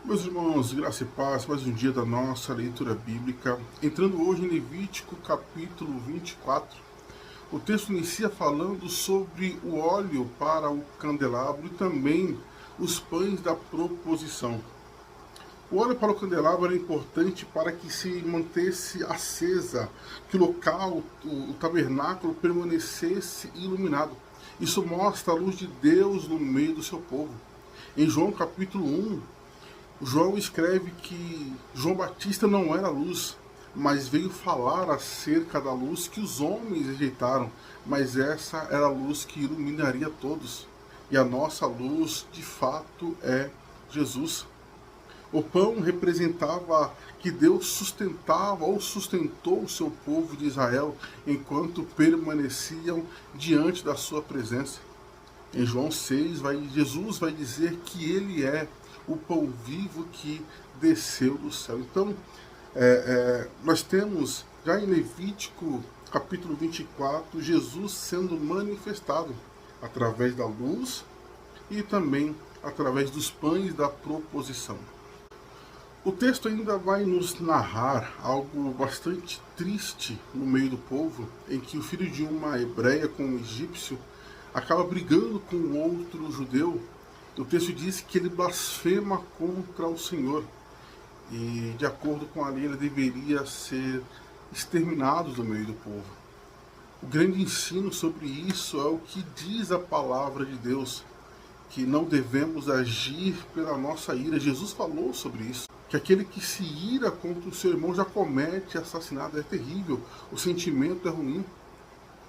Meus irmãos, graça e paz, mais um dia da nossa leitura bíblica. Entrando hoje em Levítico capítulo 24. O texto inicia falando sobre o óleo para o candelabro e também os pães da proposição. O óleo para o candelabro era importante para que se mantesse acesa, que o local, o tabernáculo, permanecesse iluminado. Isso mostra a luz de Deus no meio do seu povo. Em João capítulo 1, João escreve que João Batista não era luz, mas veio falar acerca da luz que os homens rejeitaram, mas essa era a luz que iluminaria todos. E a nossa luz, de fato, é Jesus. O pão representava que Deus sustentava ou sustentou o seu povo de Israel enquanto permaneciam diante da sua presença. Em João 6, Jesus vai dizer que ele é o pão vivo que desceu do céu. Então, nós temos já em Levítico capítulo 24, Jesus sendo manifestado através da luz e também através dos pães da proposição. O texto ainda vai nos narrar algo bastante triste no meio do povo, em que o filho de uma hebreia com um egípcio acaba brigando com outro judeu. O texto diz que ele blasfema contra o Senhor e, de acordo com a lei, ele deveria ser exterminado do meio do povo. O grande ensino sobre isso é o que diz a palavra de Deus, que não devemos agir pela nossa ira. Jesus falou sobre isso, que aquele que se ira contra o seu irmão já comete assassinato. É terrível, o sentimento é ruim.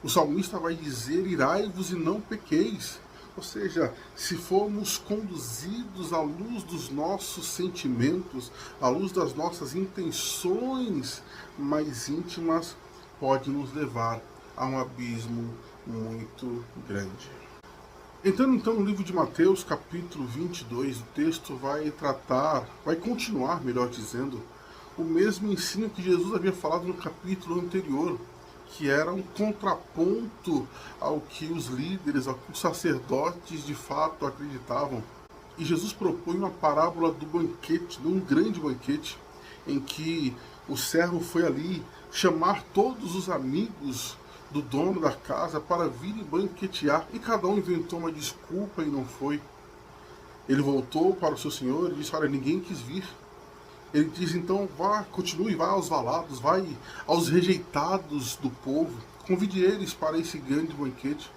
O salmista vai dizer: irai-vos e não pequeis. Ou seja, se formos conduzidos à luz dos nossos sentimentos, à luz das nossas intenções mais íntimas, pode nos levar a um abismo muito grande. Entrando então no livro de Mateus, capítulo 22, o texto vai continuar, melhor dizendo, o mesmo ensino que Jesus havia falado no capítulo anterior, que era um contraponto ao que os líderes, ao que os sacerdotes de fato acreditavam. E Jesus propõe uma parábola do banquete, de um grande banquete, em que o servo foi ali chamar todos os amigos do dono da casa para virem banquetear, e cada um inventou uma desculpa e não foi. Ele voltou para o seu senhor e disse: olha, ninguém quis vir. Ele diz: então continue, vá aos valados, vai aos rejeitados do povo, convide eles para esse grande banquete.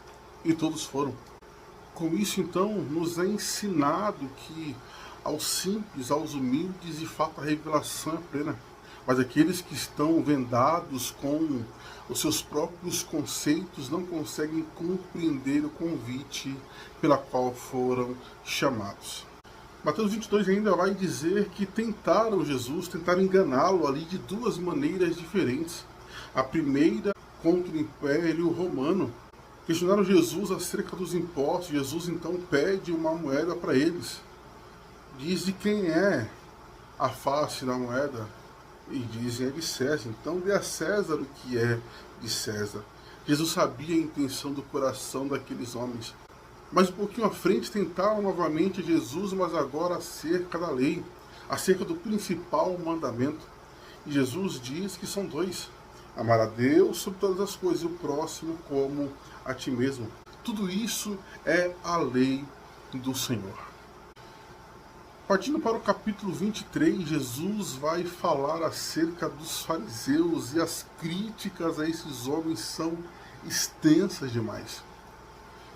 E todos foram. Com isso, então, nos é ensinado que aos simples, aos humildes, de fato a revelação é plena. Mas aqueles que estão vendados com os seus próprios conceitos não conseguem compreender o convite pela qual foram chamados. Mateus 22 ainda vai dizer que tentaram Jesus, tentaram enganá-lo ali de duas maneiras diferentes. A primeira, contra o Império Romano. Questionaram Jesus acerca dos impostos. Jesus então pede uma moeda para eles. Diz de quem é a face da moeda. E dizem: é de César. Então dê a César o que é de César. Jesus sabia a intenção do coração daqueles homens. Mas um pouquinho à frente tentaram novamente Jesus, mas agora acerca da lei, acerca do principal mandamento. E Jesus diz que são dois: amar a Deus sobre todas as coisas e o próximo como a ti mesmo. Tudo isso é a lei do Senhor. Partindo para o capítulo 23, Jesus vai falar acerca dos fariseus, e as críticas a esses homens são extensas demais.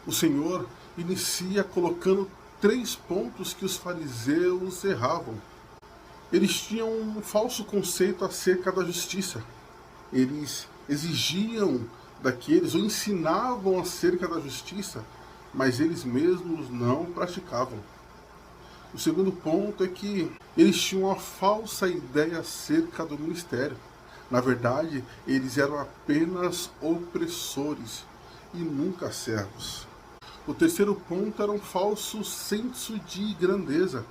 O Senhor inicia colocando 3 pontos que os fariseus erravam. Eles tinham um falso conceito acerca da justiça. Eles exigiam daqueles, ou ensinavam acerca da justiça, mas eles mesmos não praticavam. O segundo ponto é que eles tinham uma falsa ideia acerca do ministério. Na verdade, eles eram apenas opressores e nunca servos. O terceiro ponto era um falso senso de grandeza.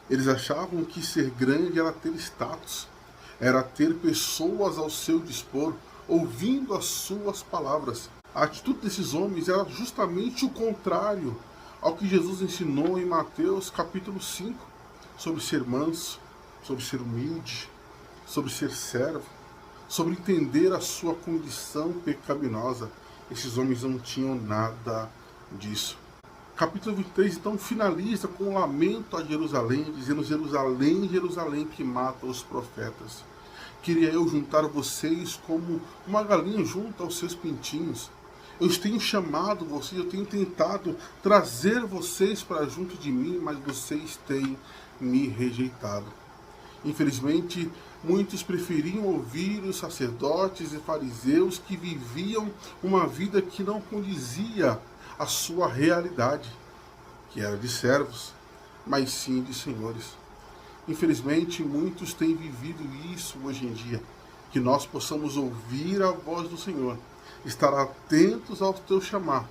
Eles achavam que ser grande era ter status, era ter pessoas ao seu dispor, ouvindo as suas palavras. A atitude desses homens era justamente o contrário ao que Jesus ensinou em Mateus capítulo 5, sobre ser manso, sobre ser humilde, sobre ser servo, sobre entender a sua condição pecaminosa. Esses homens não tinham nada disso. Capítulo 23, então, finaliza com um lamento a Jerusalém, dizendo: Jerusalém, Jerusalém, que mata os profetas. Queria eu juntar vocês como uma galinha junta aos seus pintinhos. Eu tenho chamado vocês, eu tenho tentado trazer vocês para junto de mim, mas vocês têm me rejeitado. Infelizmente, muitos preferiam ouvir os sacerdotes e fariseus que viviam uma vida que não condizia à sua realidade, que era de servos, mas sim de senhores. Infelizmente, muitos têm vivido isso hoje em dia. Que nós possamos ouvir a voz do Senhor, estar atentos ao teu chamar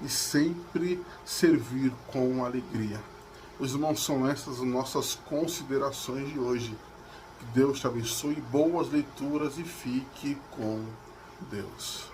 e sempre servir com alegria. Os irmãos, são essas as nossas considerações de hoje. Que Deus te abençoe, boas leituras e fique com Deus.